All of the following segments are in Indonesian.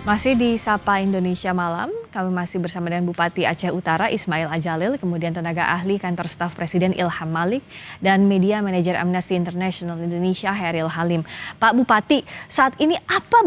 Masih di Sapa Indonesia Malam, kami masih bersama dengan Bupati Aceh Utara Ismail Adjalil, kemudian tenaga ahli kantor staf Presiden Ilham Malik, dan media manajer Amnesty International Indonesia Heril Halim. Pak Bupati, saat ini apa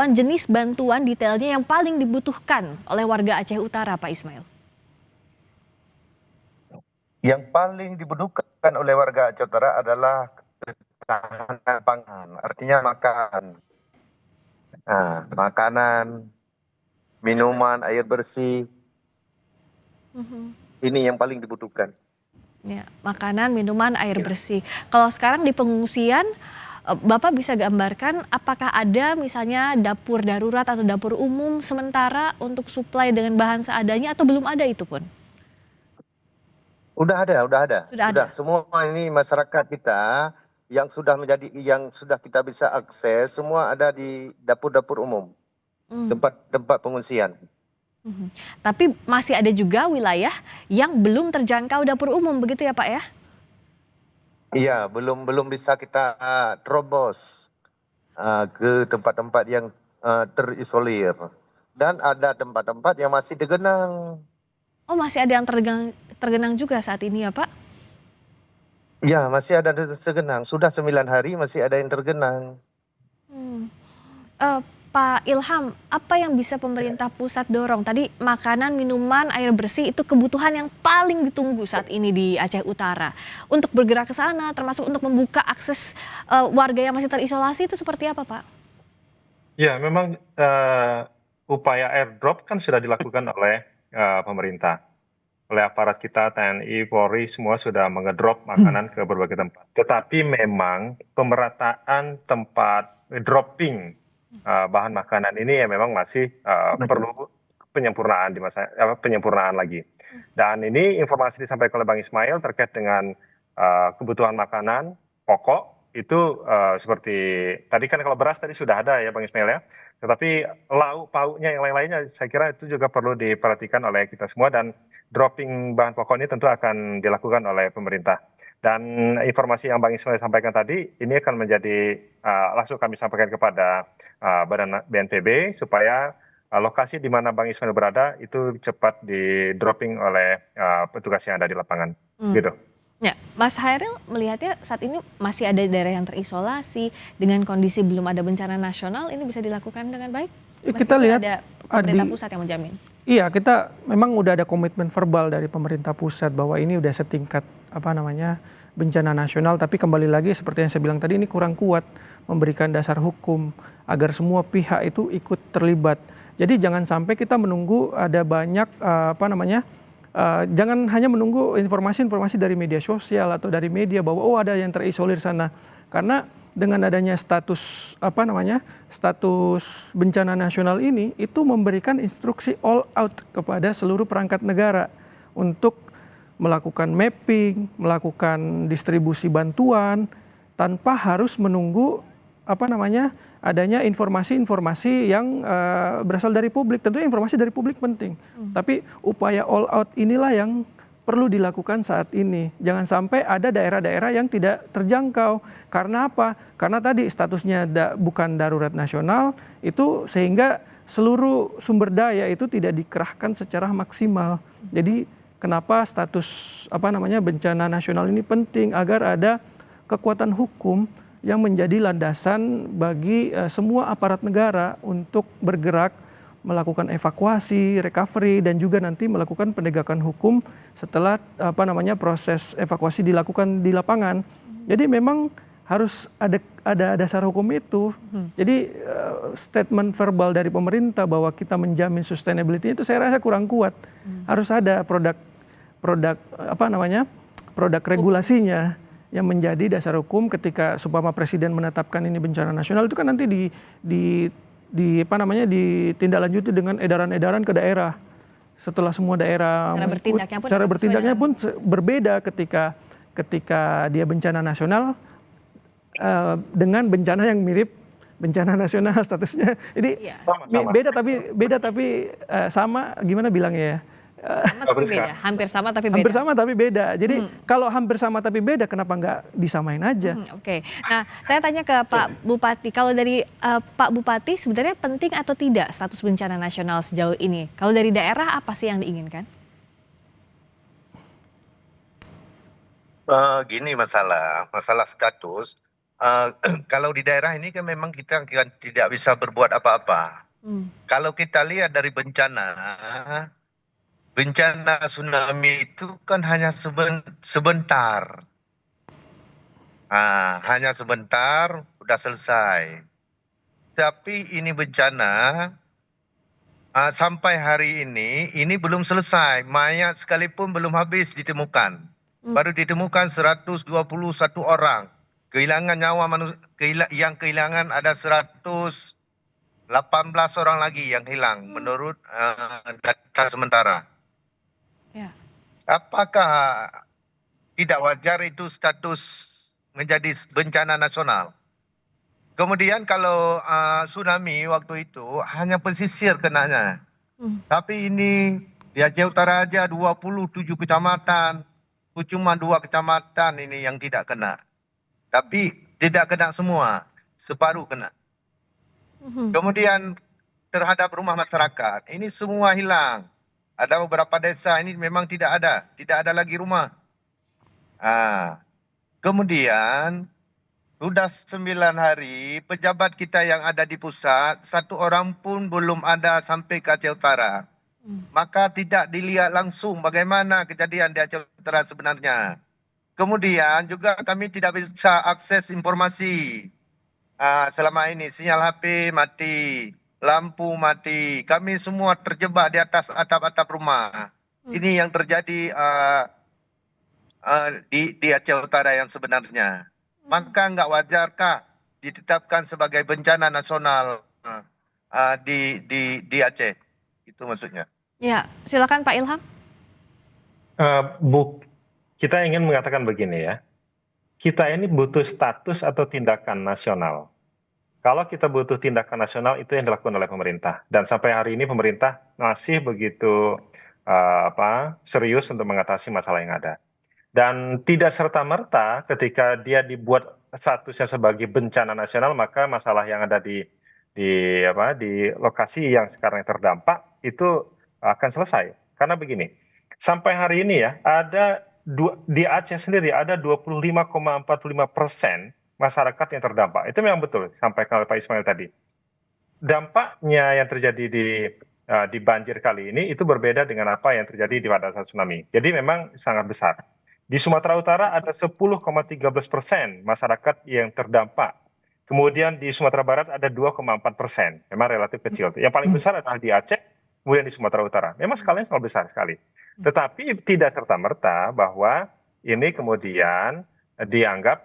jenis bantuan detailnya yang paling dibutuhkan oleh warga Aceh Utara, Pak Ismail? Yang paling dibutuhkan oleh warga Aceh Utara adalah ketahanan pangan, artinya makan. Nah, makanan, minuman, air bersih, ini yang paling dibutuhkan. Ya, makanan, minuman, air bersih. Kalau sekarang di pengungsian, Bapak bisa gambarkan apakah ada misalnya dapur darurat atau dapur umum sementara untuk suplai dengan bahan seadanya atau belum ada itu pun? Udah ada. Sudah ada. Semua ini masyarakat kita yang sudah kita bisa akses, semua ada di dapur-dapur umum, tempat pengungsian. Tapi masih ada juga wilayah yang belum terjangkau dapur umum, begitu ya Pak ya? Iya, belum bisa kita terobos ke tempat-tempat yang terisolir. Dan ada tempat-tempat yang masih tergenang. Oh, masih ada yang tergenang juga saat ini ya Pak? Ya, masih ada tergenang. Sudah 9 hari masih ada yang tergenang. Pak Ilham, apa yang bisa pemerintah pusat dorong? Tadi makanan, minuman, air bersih itu kebutuhan yang paling ditunggu saat ini di Aceh Utara. Untuk bergerak ke sana, termasuk untuk membuka akses warga yang masih terisolasi itu seperti apa, Pak? Ya, memang upaya airdrop kan sudah dilakukan oleh pemerintah. Oleh aparat kita, TNI, Polri, semua sudah mengedrop makanan ke berbagai tempat. Tetapi memang pemerataan tempat dropping bahan makanan ini ya memang masih perlu penyempurnaan lagi. Dan ini informasi disampaikan oleh Bang Ismail terkait dengan kebutuhan makanan pokok itu seperti tadi kan kalau beras tadi sudah ada ya Bang Ismail ya. Tetapi lauk pauknya yang lain-lainnya saya kira itu juga perlu diperhatikan oleh kita semua dan dropping bahan pokok ini tentu akan dilakukan oleh pemerintah. Dan informasi yang Bang Ismail sampaikan tadi ini akan menjadi langsung kami sampaikan kepada Badan BNPB supaya lokasi di mana Bang Ismail berada itu cepat di dropping oleh petugas yang ada di lapangan. Gitu. Ya, Mas Hairil melihatnya saat ini masih ada daerah yang terisolasi dengan kondisi belum ada bencana nasional, ini bisa dilakukan dengan baik? Kita lihat ada pemerintah pusat yang menjamin. Iya, kita memang udah ada komitmen verbal dari pemerintah pusat bahwa ini udah setingkat bencana nasional, tapi kembali lagi seperti yang saya bilang tadi ini kurang kuat memberikan dasar hukum agar semua pihak itu ikut terlibat. Jadi jangan sampai kita menunggu ada banyak jangan hanya menunggu informasi-informasi dari media sosial atau dari media bahwa ada yang terisolir sana. Karena dengan adanya status bencana nasional ini itu memberikan instruksi all out kepada seluruh perangkat negara untuk melakukan mapping, melakukan distribusi bantuan tanpa harus menunggu adanya informasi-informasi yang berasal dari publik. Tentunya informasi dari publik penting. Tapi upaya all out inilah yang perlu dilakukan saat ini. Jangan sampai ada daerah-daerah yang tidak terjangkau. Karena apa? Karena tadi statusnya bukan darurat nasional, itu sehingga seluruh sumber daya itu tidak dikerahkan secara maksimal. Jadi kenapa status bencana nasional ini penting agar ada kekuatan hukum yang menjadi landasan bagi semua aparat negara untuk bergerak melakukan evakuasi, recovery, dan juga nanti melakukan penegakan hukum setelah proses evakuasi dilakukan di lapangan. Jadi memang harus ada dasar hukum itu. Jadi statement verbal dari pemerintah bahwa kita menjamin sustainability itu saya rasa kurang kuat. Harus ada produk regulasinya yang menjadi dasar hukum ketika supaya Presiden menetapkan ini bencana nasional itu kan nanti ditindaklanjuti dengan edaran-edaran ke daerah. Setelah semua daerah cara bertindaknya pun berbeda ketika dia bencana nasional dengan bencana yang mirip bencana nasional statusnya. Jadi beda tapi sama, gimana bilangnya ya? Sama tapi beda, hampir sama tapi beda. Hampir sama tapi beda. Jadi kalau hampir sama tapi beda, kenapa nggak disamain aja? Oke. Nah, saya tanya ke Pak Bupati, kalau dari Pak Bupati sebenarnya penting atau tidak status bencana nasional sejauh ini? Kalau dari daerah apa sih yang diinginkan? Gini masalah status. Kalau di daerah ini kan memang kita kan tidak bisa berbuat apa-apa. Kalau kita lihat dari bencana tsunami itu kan hanya sebentar. Hanya sebentar, udah selesai. Tapi ini bencana sampai hari ini belum selesai. Mayat sekalipun belum habis ditemukan. Baru ditemukan 121 orang. Kehilangan nyawa manusia, yang kehilangan ada 118 orang lagi yang hilang menurut data sementara. Ya. Apakah tidak wajar itu status menjadi bencana nasional? Kemudian kalau tsunami waktu itu hanya pesisir kenanya. Tapi ini di Aceh Utara aja 27 kecamatan. Cuma 2 kecamatan ini yang tidak kena. Tapi tidak kena semua, separuh kena. Kemudian terhadap rumah masyarakat, ini semua hilang. Ada beberapa desa ini memang tidak ada lagi rumah. Kemudian sudah 9 hari, pejabat kita yang ada di pusat, 1 orang pun belum ada sampai ke Aceh Utara. Maka tidak dilihat langsung bagaimana kejadian di Aceh Utara sebenarnya. Kemudian juga kami tidak bisa akses informasi. Selama ini sinyal HP mati, lampu mati. Kami semua terjebak di atas atap-atap rumah. Ini yang terjadi di Aceh Utara yang sebenarnya. Maka nggak wajarkah ditetapkan sebagai bencana nasional di Aceh? Itu maksudnya. Ya, silakan Pak Ilham. Kita ingin mengatakan begini ya, kita ini butuh status atau tindakan nasional. Kalau kita butuh tindakan nasional itu yang dilakukan oleh pemerintah, dan sampai hari ini pemerintah masih begitu serius untuk mengatasi masalah yang ada. Dan tidak serta-merta ketika dia dibuat statusnya sebagai bencana nasional, maka masalah yang ada di lokasi yang sekarang terdampak itu akan selesai. Karena begini, sampai hari ini ya di Aceh sendiri ada 25,45% masyarakat yang terdampak. Itu memang betul sampaikan oleh Pak Ismail tadi. Dampaknya yang terjadi di banjir kali ini itu berbeda dengan apa yang terjadi di pada saat tsunami. Jadi memang sangat besar. Di Sumatera Utara ada 10,13% masyarakat yang terdampak. Kemudian di Sumatera Barat ada 2,4%. Memang relatif kecil. Yang paling besar adalah di Aceh, kemudian di Sumatera Utara. Memang skalanya sangat besar sekali. Tetapi tidak serta-merta bahwa ini kemudian dianggap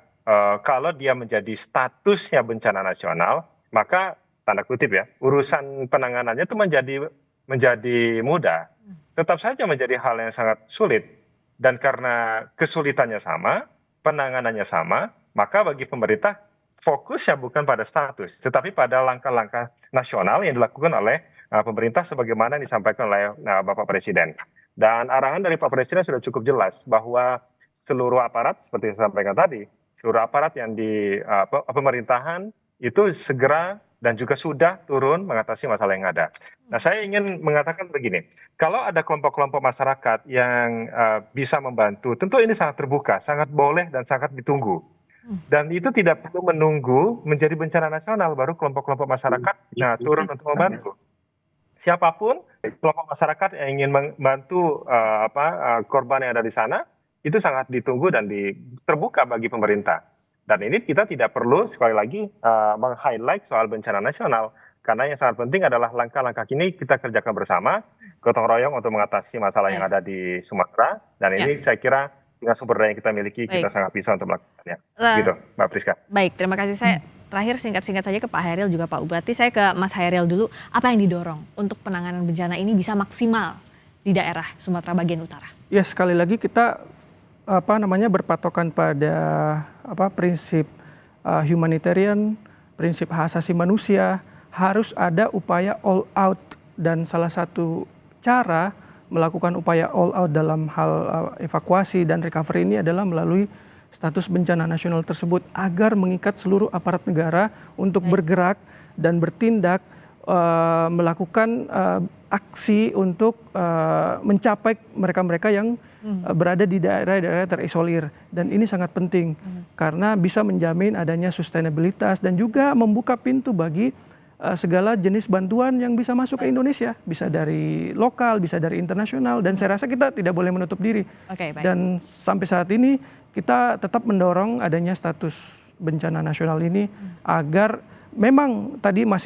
kalau dia menjadi statusnya bencana nasional, maka tanda kutip ya, urusan penanganannya itu menjadi mudah. Tetap saja menjadi hal yang sangat sulit. Dan karena kesulitannya sama, penanganannya sama, maka bagi pemerintah fokusnya bukan pada status, tetapi pada langkah-langkah nasional yang dilakukan oleh pemerintah sebagaimana yang disampaikan oleh Bapak Presiden. Dan arahan dari Pak Presiden sudah cukup jelas bahwa seluruh aparat seperti yang saya sampaikan tadi, seluruh aparat yang di pemerintahan itu segera dan juga sudah turun mengatasi masalah yang ada. Nah, saya ingin mengatakan begini, kalau ada kelompok-kelompok masyarakat yang bisa membantu, tentu ini sangat terbuka, sangat boleh dan sangat ditunggu. Dan itu tidak perlu menunggu menjadi bencana nasional baru kelompok-kelompok masyarakat turun untuk membantu. Siapapun kelompok masyarakat yang ingin membantu korban yang ada di sana itu sangat ditunggu dan terbuka bagi pemerintah. Dan ini kita tidak perlu sekali lagi meng-highlight soal bencana nasional, karena yang sangat penting adalah langkah-langkah ini kita kerjakan bersama, gotong royong untuk mengatasi masalah yang ada di Sumatera. Dan ini saya kira dengan sumber daya yang kita miliki kita sangat bisa untuk melakukannya. Gitu, Mbak Priska. Baik, terima kasih. Saya terakhir singkat-singkat saja ke Pak Hairil juga Pak Bupati. Saya ke Mas Hairil dulu. Apa yang didorong untuk penanganan bencana ini bisa maksimal di daerah Sumatera bagian utara? Ya, sekali lagi kita berpatokan pada prinsip humanitarian, prinsip hak asasi manusia, harus ada upaya all out, dan salah satu cara melakukan upaya all out dalam hal evakuasi dan recovery ini adalah melalui status bencana nasional tersebut agar mengikat seluruh aparat negara untuk bergerak dan bertindak melakukan aksi untuk mencapai mereka-mereka yang berada di daerah-daerah terisolir. Dan ini sangat penting karena bisa menjamin adanya sustainabilitas dan juga membuka pintu bagi segala jenis bantuan yang bisa masuk ke Indonesia. Bisa dari lokal, bisa dari internasional, dan saya rasa kita tidak boleh menutup diri. Oke, baik. Dan sampai saat ini kita tetap mendorong adanya status bencana nasional ini agar memang tadi Mas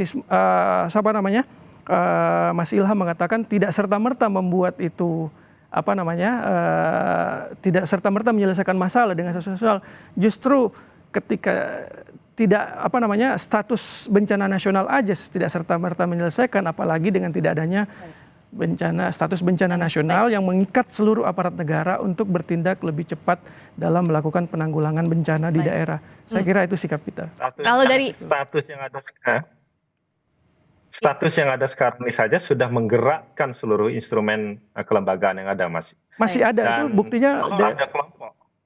Ilham mengatakan tidak serta-merta membuat itu tidak serta-merta menyelesaikan masalah dengan sosial. Justru ketika tidak status bencana nasional aja tidak serta-merta menyelesaikan, apalagi dengan tidak adanya status bencana nasional yang mengikat seluruh aparat negara untuk bertindak lebih cepat dalam melakukan penanggulangan bencana di daerah. Saya kira itu sikap kita. Kalau dari status yang ada sekarang ini saja sudah menggerakkan seluruh instrumen kelembagaan yang ada, Mas. Masih ada. Dan itu buktinya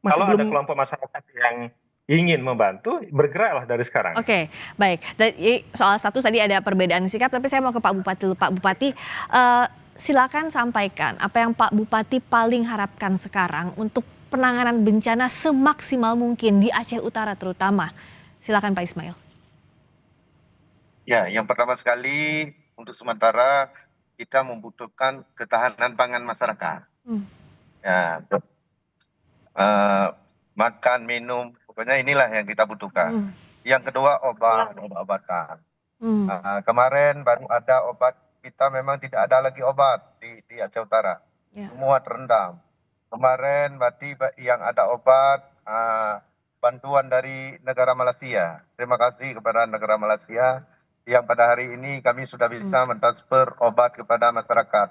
kalau ada kelompok masyarakat yang ingin membantu, bergeraklah dari sekarang. Oke, baik. Soal status tadi ada perbedaan sikap, tapi saya mau ke Pak Bupati dulu. Pak Bupati, silakan sampaikan apa yang Pak Bupati paling harapkan sekarang untuk penanganan bencana semaksimal mungkin di Aceh Utara terutama. Silakan Pak Ismail. Ya, yang pertama sekali untuk sementara kita membutuhkan ketahanan pangan masyarakat. Ya, makan, minum, pokoknya inilah yang kita butuhkan. Yang kedua obat-obatan. Kemarin baru ada obat, kita memang tidak ada lagi obat di Aceh Utara. Semua terendam. Kemarin berarti yang ada obat bantuan dari negara Malaysia. Terima kasih kepada negara Malaysia yang pada hari ini kami sudah bisa mentransfer obat kepada masyarakat.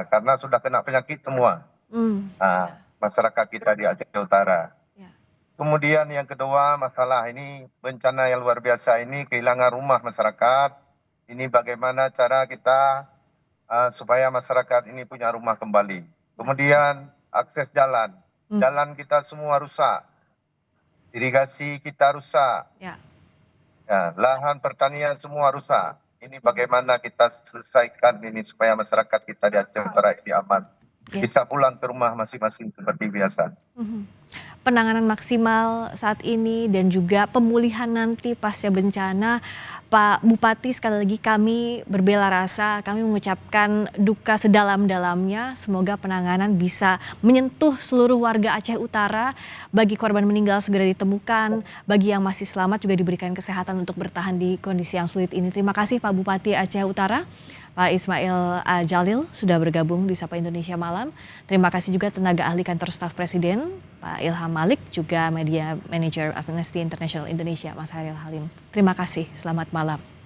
Karena sudah kena penyakit semua. Masyarakat kita di Aceh Utara. Kemudian yang kedua, masalah ini bencana yang luar biasa ini, kehilangan rumah masyarakat. Ini bagaimana cara kita supaya masyarakat ini punya rumah kembali. Kemudian akses jalan. Jalan kita semua rusak. Irigasi kita rusak. Ya, lahan pertanian semua rusak. Ini bagaimana kita selesaikan ini supaya masyarakat kita di Aceh Utara ini aman. Bisa pulang ke rumah masing-masing seperti biasa. Penanganan maksimal saat ini dan juga pemulihan nanti pasca bencana, Pak Bupati, sekali lagi kami berbela rasa, kami mengucapkan duka sedalam-dalamnya. Semoga penanganan bisa menyentuh seluruh warga Aceh Utara. Bagi korban meninggal segera ditemukan, bagi yang masih selamat juga diberikan kesehatan untuk bertahan di kondisi yang sulit ini. Terima kasih Pak Bupati Aceh Utara, Pak Ismail Ajalil sudah bergabung di Sapa Indonesia Malam. Terima kasih juga tenaga ahli kantor staf Presiden, Pak Ilham Malik, juga Media Manager Amnesty International Indonesia, Mas Heril Halim. Terima kasih, selamat malam.